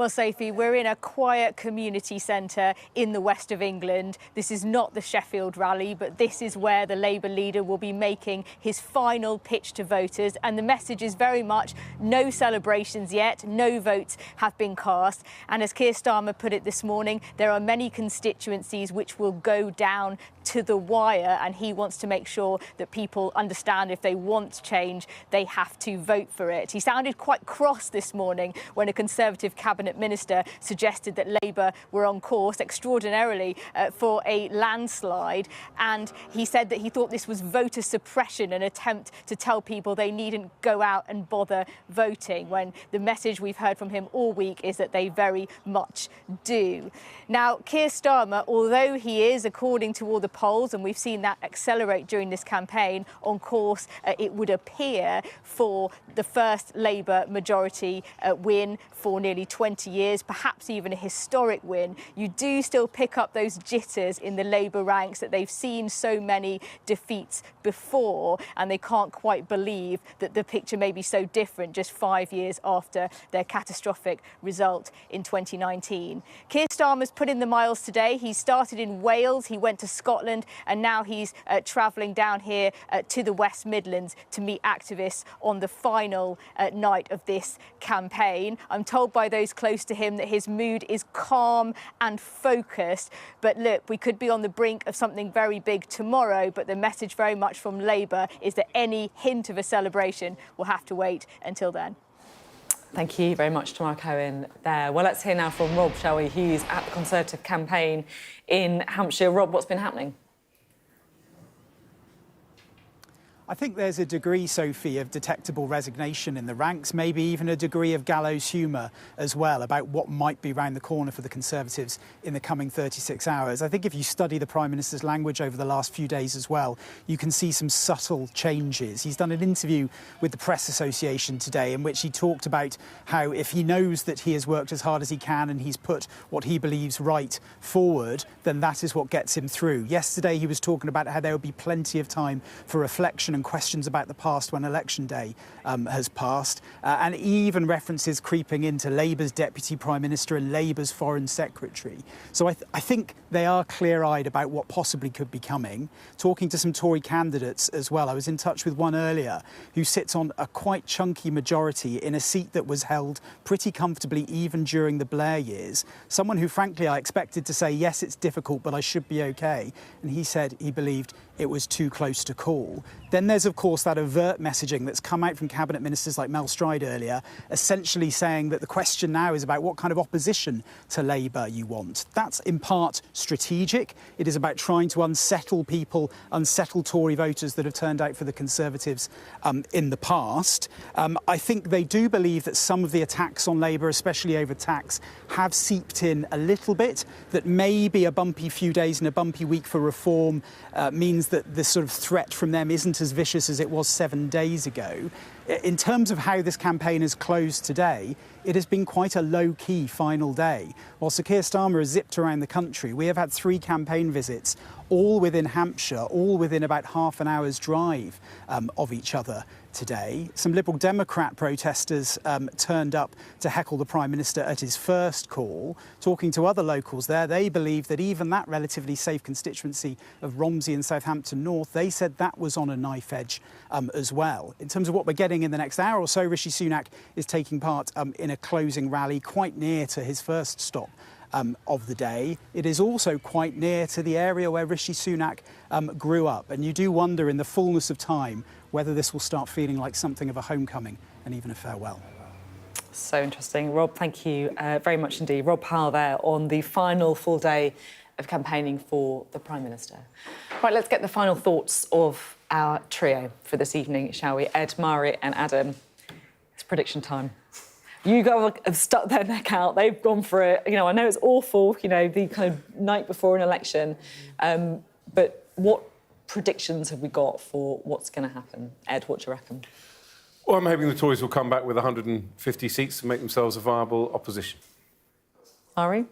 Well, Sophie, we're in a quiet community centre in the west of England. This is not the Sheffield rally, but this is where the Labour leader will be making his final pitch to voters. And the message is very much no celebrations yet, no votes have been cast. And as Keir Starmer put it this morning, there are many constituencies which will go down to the wire, and he wants to make sure that people understand if they want change, they have to vote for it. He sounded quite cross this morning when a Conservative cabinet minister suggested that Labour were on course extraordinarily for a landslide, and he said that he thought this was voter suppression, an attempt to tell people they needn't go out and bother voting, when the message we've heard from him all week is that they very much do. Now, Keir Starmer, although he is, according to all the polls, and we've seen that accelerate during this campaign, on course, it would appear, for the first Labour majority win for nearly 20 years, perhaps even a historic win. You do still pick up those jitters in the Labour ranks that they've seen so many defeats before, and they can't quite believe that the picture may be so different just 5 years after their catastrophic result in 2019. Keir Starmer's put in the miles today. He started in Wales, he went to Scotland, and now he's travelling down here to the West Midlands to meet activists on the final night of this campaign. I'm told by those close to him that his mood is calm and focused. But look, we could be on the brink of something very big tomorrow, but the message very much from Labour is that any hint of a celebration will have to wait until then. Thank you very much, Tamara Cohen there. Well, let's hear now from Rob, shall we, who's at the Conservative campaign in Hampshire. Rob, what's been happening? I think there's a degree, Sophie, of detectable resignation in the ranks, maybe even a degree of gallows humour as well about what might be round the corner for the Conservatives in the coming 36 hours. I think if you study the Prime Minister's language over the last few days as well, you can see some subtle changes. He's done an interview with the Press Association today in which he talked about how if he knows that he has worked as hard as he can and he's put what he believes right forward, then that is what gets him through. Yesterday he was talking about how there will be plenty of time for reflection and questions about the past when election day has passed, and even references creeping into Labour's Deputy Prime Minister and Labour's Foreign Secretary. So I think they are clear-eyed about what possibly could be coming. Talking to some Tory candidates as well, I was in touch with one earlier who sits on a quite chunky majority in a seat that was held pretty comfortably even during the Blair years. Someone who, frankly, I expected to say, yes, it's difficult, but I should be OK. And he said he believed it was too close to call. Then there's, of course, that overt messaging that's come out from cabinet ministers like Mel Stride earlier, essentially saying that the question now is about what kind of opposition to Labour you want. That's in part strategic. It is about trying to unsettle people, unsettle Tory voters that have turned out for the Conservatives in the past. I think they do believe that some of the attacks on Labour, especially over tax, have seeped in a little bit, that maybe a bumpy few days and a bumpy week for reform means that the sort of threat from them isn't as vicious as it was 7 days ago. In terms of how this campaign has closed today, it has been quite a low-key final day. While Sir Keir Starmer has zipped around the country, we have had 3 campaign visits, all within Hampshire, all within about half an hour's drive of each other today. Some Liberal Democrat protesters turned up to heckle the Prime Minister at his first call. Talking to other locals there, they believe that even that relatively safe constituency of Romsey and Southampton North, they said that was on a knife edge as well. In terms of what we're getting in the next hour or so, Rishi Sunak is taking part in a closing rally quite near to his first stop of the day. It is also quite near to the area where Rishi Sunak grew up, and you do wonder in the fullness of time whether this will start feeling like something of a homecoming and even a farewell. So interesting. Rob, thank you very much indeed. Rob Powell there on the final full day of campaigning for the Prime Minister. Right, let's get the final thoughts of our trio for this evening, shall we? Ed, Mhairi and Adam. It's prediction time. You guys have stuck their neck out. They've gone for it. You know, I know it's awful, you know, the kind of night before an election. But what predictions have we got for what's going to happen? Ed, what do you reckon? Well, I'm hoping the Tories will come back with 150 seats to make themselves a viable opposition. Mhairi?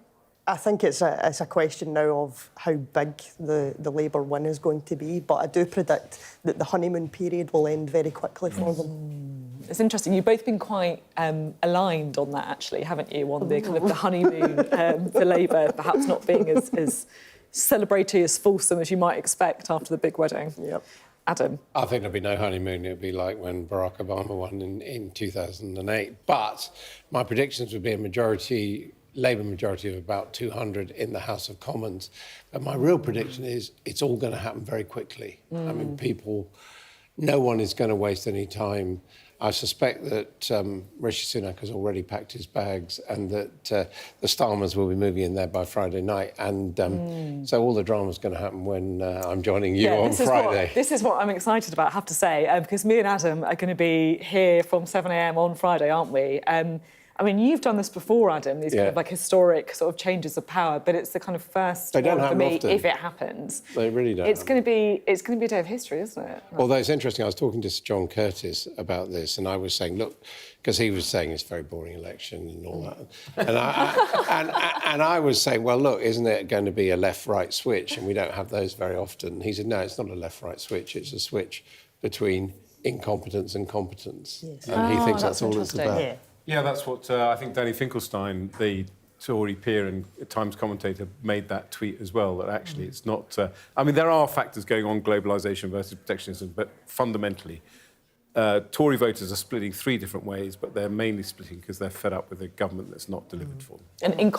I think it's a question now of how big the Labour win is going to be, but I do predict that the honeymoon period will end very quickly for them. It's interesting. You've both been quite aligned on that, actually, haven't you? On the kind of the honeymoon for Labour, perhaps not being as celebratory, as fulsome as you might expect after the big wedding. Yep. Adam? I think there'll be no honeymoon. It'll be like when Barack Obama won in 2008. But my predictions would be a Labour majority of about 200 in the House of Commons. But my real prediction is it's all going to happen very quickly. I mean, no one is going to waste any time. I suspect that Rishi Sunak has already packed his bags and that the Starmers will be moving in there by Friday night. And so all the drama's going to happen when I'm joining you on Friday. This is what I'm excited about, I have to say, because me and Adam are going to be here from 7 a.m. on Friday, aren't we? I mean, you've done this before, Adam, these kind of like historic sort of changes of power, but it's the kind of first one for me often. If it happens. They really don't. It's going to be a day of history, isn't it? Although it's interesting, I was talking to Sir John Curtis about this, and I was saying, look, because he was saying it's a very boring election and all that, and I was saying, well, look, isn't it going to be a left-right switch? And we don't have those very often. He said, no, it's not a left-right switch. It's a switch between incompetence and competence, and he thinks that's all it's about. Yeah, that's what I think Danny Finkelstein, the Tory peer and Times commentator, made that tweet as well, that actually it's not... I mean, there are factors going on, globalisation versus protectionism, but fundamentally, Tory voters are splitting 3 different ways, but they're mainly splitting because they're fed up with a government that's not delivered for them. And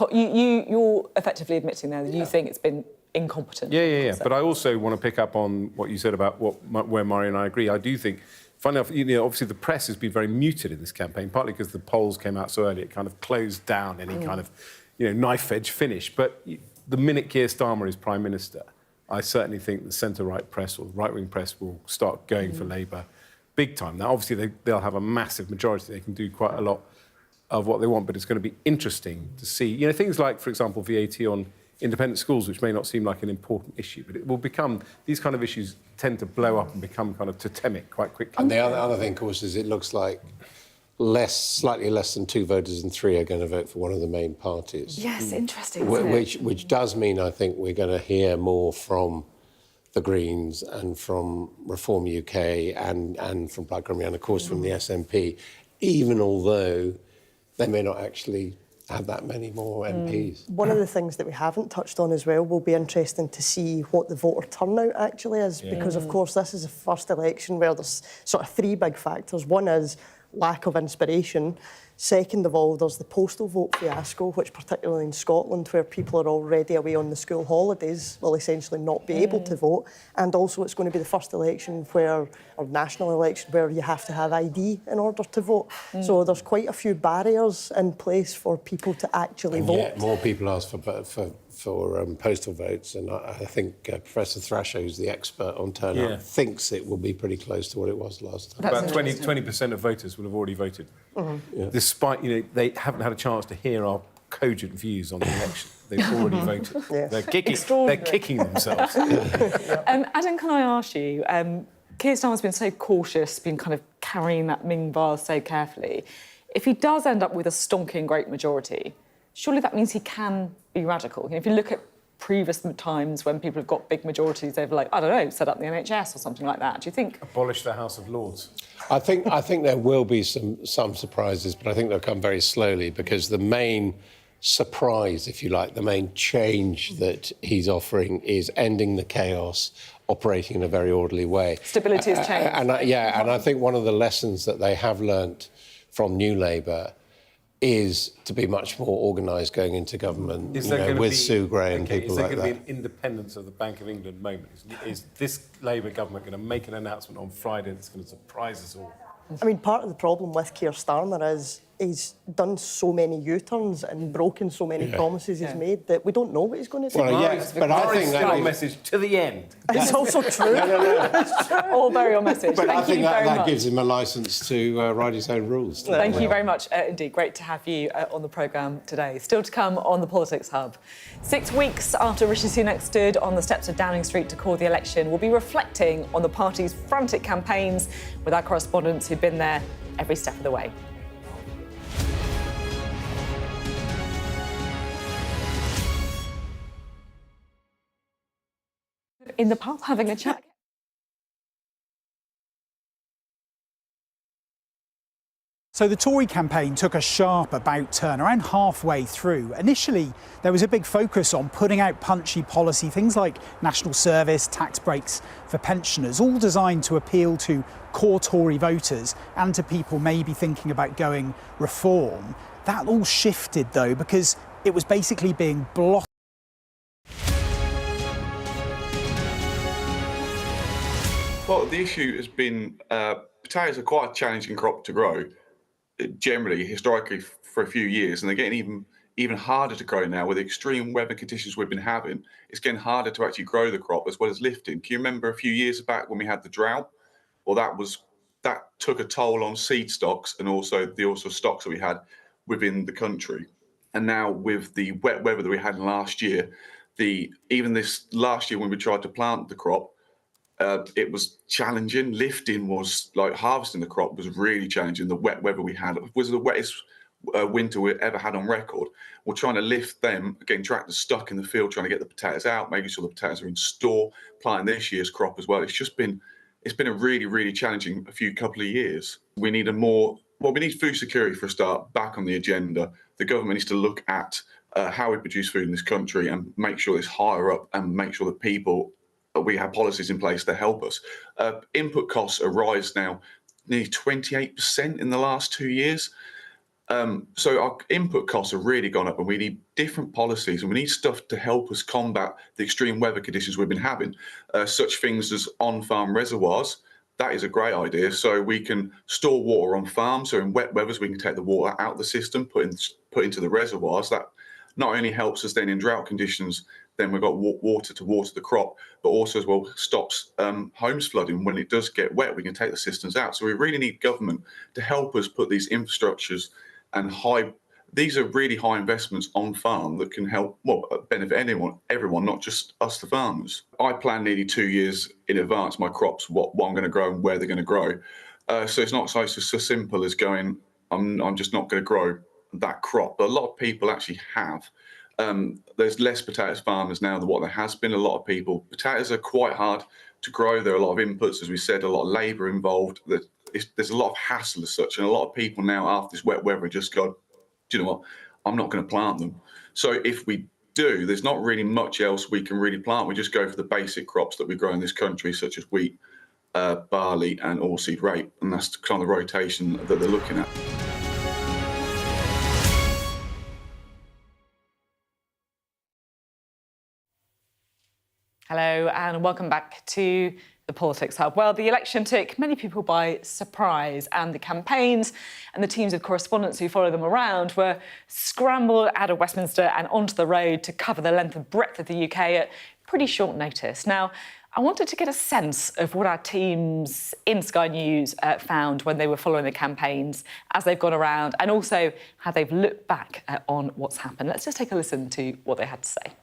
you're effectively admitting there that you think it's been incompetent. Yeah. But I also want to pick up on what you said about where Mhairi and I agree. I do think... Funny enough, obviously the press has been very muted in this campaign, partly because the polls came out so early, it kind of closed down any kind of, knife-edge finish. But the minute Keir Starmer is Prime Minister, I certainly think the centre-right press or the right-wing press will start going for Labour big time. Now, obviously, they'll have a massive majority. They can do quite a lot of what they want, but it's going to be interesting to see. Things like, for example, VAT on independent schools, which may not seem like an important issue, but it will become... These kind of issues tend to blow up and become kind of totemic quite quickly. And the other thing, of course, is it looks like slightly less than 2 voters in 3 are going to vote for one of the main parties. Yes, interesting, Which does mean, I think, we're going to hear more from the Greens and from Reform UK and from Plaid Cymru and, of course, from the SNP, even although they may not actually have that many more MPs. One of the things that we haven't touched on as well will be interesting to see what the voter turnout actually is, because, of course, this is the first election where there's sort of 3 big factors. One is lack of inspiration. Second of all, there's the postal vote fiasco, which particularly in Scotland, where people are already away on the school holidays, will essentially not be able to vote. And also it's going to be the first election or national election, where you have to have ID in order to vote. So there's quite a few barriers in place for people to actually vote. Yet more people ask for postal votes, and I think Professor Thrasher, who's the expert on turnout, thinks it will be pretty close to what it was last time. About 20% of voters will have already voted. Despite, they haven't had a chance to hear our cogent views on the election. They've already voted. They're kicking themselves. Adam, can I ask you, Keir Starmer's been so cautious, been kind of carrying that Ming vase so carefully. If he does end up with a stonking great majority, surely that means he can be radical. If you look at previous times when people have got big majorities, they've set up the NHS or something like that. Do you think... Abolish the House of Lords. I think there will be some surprises, but I think they'll come very slowly, because the main surprise, if you like, the main change that he's offering is ending the chaos, operating in a very orderly way. Stability has changed. And I think one of the lessons that they have learnt from New Labour is to be much more organised going into government, with Sue Gray and people like that. Is there going to be an independence of the Bank of England moment? Is this Labour government going to make an announcement on Friday that's going to surprise us all? I mean, part of the problem with Keir Starmer is he's done so many U-turns and broken so many promises he's made that we don't know what he's going to do. Well, yes, but I think that message to the end. It's also true. It's true. All very on message. But Thank I think you very that much. gives him a licence to write his own rules. Thank you very much indeed. Great to have you on the programme today. Still to come on the Politics Hub. 6 weeks after Rishi Sunak stood on the steps of Downing Street to call the election, we'll be reflecting on the party's frantic campaigns with our correspondents who've been there every step of the way. In the pub having a chat. So the Tory campaign took a sharp about turn around halfway through. Initially, there was a big focus on putting out punchy policy, things like national service, tax breaks for pensioners, all designed to appeal to core Tory voters and to people maybe thinking about going reform. That all shifted, though, because it was basically being blocked. Well, the issue has been potatoes are quite a challenging crop to grow. Generally, historically, for a few years, and they're getting even harder to grow now with the extreme weather conditions we've been having. It's getting harder to actually grow the crop as well as lifting. Can you remember a few years back when we had the drought? Well, that took a toll on seed stocks and also the stocks that we had within the country. And now with the wet weather that we had last year, even this last year when we tried to plant the crop, it was challenging. Lifting was like harvesting the crop was really challenging. The wet weather we had was the wettest winter we ever had on record. We're trying to lift them, getting tractors stuck in the field, trying to get the potatoes out, making sure the potatoes are in store, planting this year's crop as well. It's been a really, really challenging couple of years. We need we need food security for a start back on the agenda. The government needs to look at how we produce food in this country and make sure it's higher up and make sure that we have policies in place to help us. Input costs are rise now nearly 28% in the last 2 years. So our input costs have really gone up and we need different policies and we need stuff to help us combat the extreme weather conditions we've been having. Such things as on-farm reservoirs, that is a great idea. So we can store water on farms, so in wet weathers we can take the water out of the system, put into the reservoirs. That not only helps us then in drought conditions, then we've got water to water the crop, but also as well stops homes flooding. When it does get wet, we can take the cisterns out. So we really need government to help us put these infrastructures and these are really high investments on farm that can help, benefit everyone, not just us, the farmers. I plan nearly 2 years in advance my crops, what I'm going to grow and where they're going to grow. So it's not so simple as going, I'm just not going to grow that crop. But a lot of people actually have. There's less potatoes farmers now than what there has been. A lot of people, potatoes are quite hard to grow. There are a lot of inputs, as we said, a lot of labour involved. There's a lot of hassle as such. And a lot of people now after this wet weather just go, do you know what, I'm not going to plant them. So if we do, there's not really much else we can really plant. We just go for the basic crops that we grow in this country, such as wheat, barley and oilseed rape. And that's kind of the rotation that they're looking at. Hello and welcome back to the Politics Hub. Well, the election took many people by surprise and the campaigns and the teams of correspondents who follow them around were scrambled out of Westminster and onto the road to cover the length and breadth of the UK at pretty short notice. Now, I wanted to get a sense of what our teams in Sky News found when they were following the campaigns as they've gone around and also how they've looked back on what's happened. Let's just take a listen to what they had to say.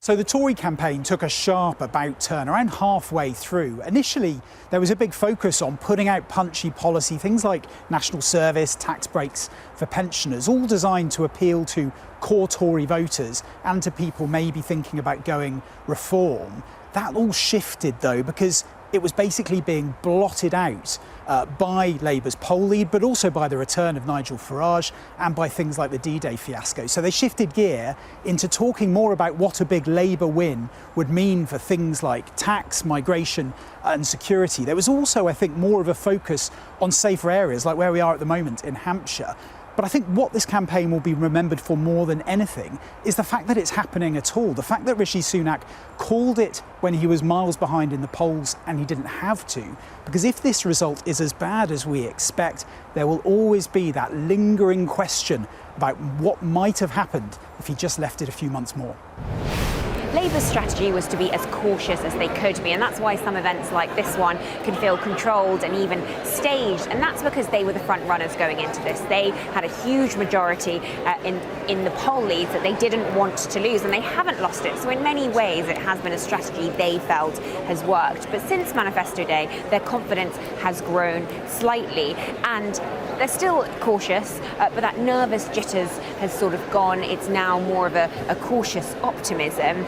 So the Tory campaign took a sharp about turn around halfway through. Initially, there was a big focus on putting out punchy policy, things like national service, tax breaks for pensioners, all designed to appeal to core Tory voters and to people maybe thinking about going reform. That all shifted, though, because it was basically being blotted out by Labour's poll lead, but also by the return of Nigel Farage and by things like the D-Day fiasco. So they shifted gear into talking more about what a big Labour win would mean for things like tax, migration and security. There was also, I think, more of a focus on safer areas, like where we are at the moment in Hampshire. But I think what this campaign will be remembered for more than anything is the fact that it's happening at all. The fact that Rishi Sunak called it when he was miles behind in the polls and he didn't have to. Because if this result is as bad as we expect, there will always be that lingering question about what might have happened if he just left it a few months more. Labour's strategy was to be as cautious as they could be, and that's why some events like this one can feel controlled and even staged, and that's because they were the front runners going into this. They had a huge majority in the poll leads that they didn't want to lose, and they haven't lost it. So in many ways it has been a strategy they felt has worked. But since Manifesto Day, their confidence has grown slightly, and they're still cautious, but that nervous jitters has sort of gone. It's now more of a cautious optimism.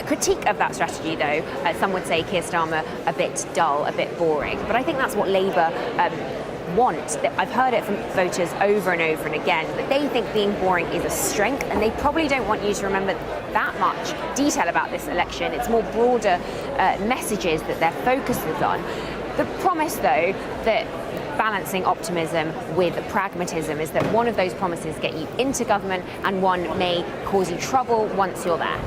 Critique of that strategy, though, some would say Keir Starmer a bit dull, a bit boring. But I think that's what Labour want. I've heard it from voters over and over and again, that they think being boring is a strength, and they probably don't want you to remember that much detail about this election. It's more broader messages that their focus is on. The promise, though, that balancing optimism with pragmatism is that one of those promises get you into government and one may cause you trouble once you're there.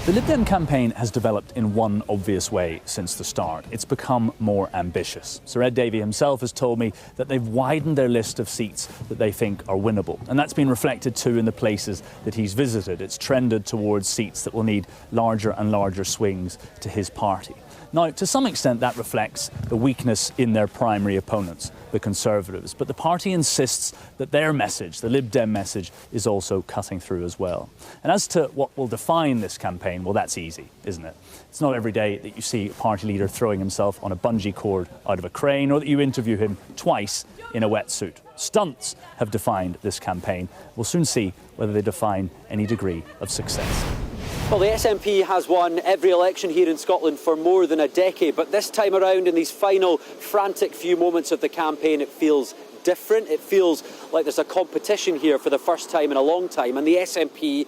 The Lib Dem campaign has developed in one obvious way since the start. It's become more ambitious. Sir Ed Vaizey himself has told me that they've widened their list of seats that they think are winnable. And that's been reflected too in the places that he's visited. It's trended towards seats that will need larger and larger swings to his party. Now, to some extent, that reflects the weakness in their primary opponents, the Conservatives. But the party insists that their message, the Lib Dem message, is also cutting through as well. And as to what will define this campaign, well, that's easy, isn't it? It's not every day that you see a party leader throwing himself on a bungee cord out of a crane, or that you interview him twice in a wetsuit. Stunts have defined this campaign. We'll soon see whether they define any degree of success. Well, the SNP has won every election here in Scotland for more than a decade, but this time around, in these final frantic few moments of the campaign, it feels different. It feels like there's a competition here for the first time in a long time, and the SNP,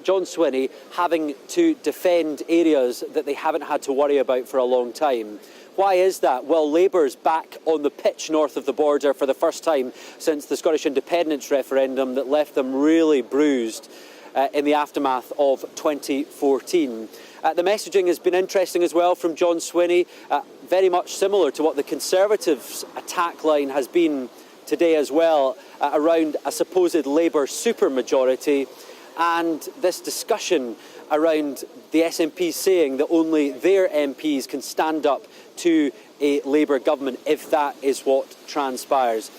John Swinney, having to defend areas that they haven't had to worry about for a long time. Why is that? Well, Labour's back on the pitch north of the border for the first time since the Scottish independence referendum that left them really bruised in the aftermath of 2014. The messaging has been interesting as well from John Swinney, very much similar to what the Conservatives' attack line has been today as well, around a supposed Labour supermajority, and this discussion around the SNP saying that only their MPs can stand up to a Labour government if that is what transpires.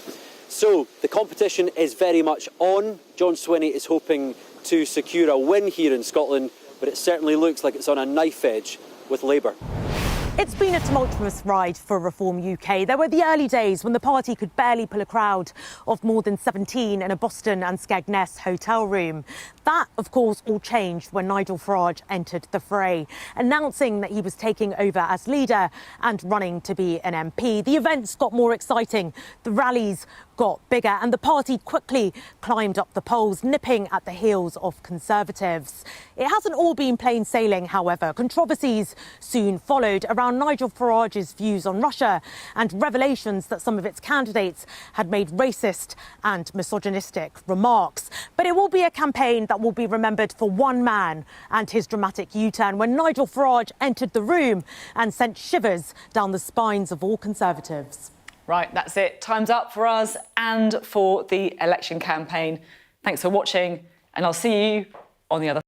So the competition is very much on. John Swinney is hoping to secure a win here in Scotland, but it certainly looks like it's on a knife edge with Labour. It's been a tumultuous ride for Reform UK. There were the early days when the party could barely pull a crowd of more than 17 in a Boston and Skegness hotel room. That, of course, all changed when Nigel Farage entered the fray, announcing that he was taking over as leader and running to be an MP. The events got more exciting, the rallies got bigger, and the party quickly climbed up the polls, nipping at the heels of Conservatives. It hasn't all been plain sailing, however. Controversies soon followed around Nigel Farage's views on Russia and revelations that some of its candidates had made racist and misogynistic remarks. But it will be a campaign that will be remembered for one man and his dramatic U-turn when Nigel Farage entered the room and sent shivers down the spines of all Conservatives. Right, that's it. Time's up for us and for the election campaign. Thanks for watching, and I'll see you on the other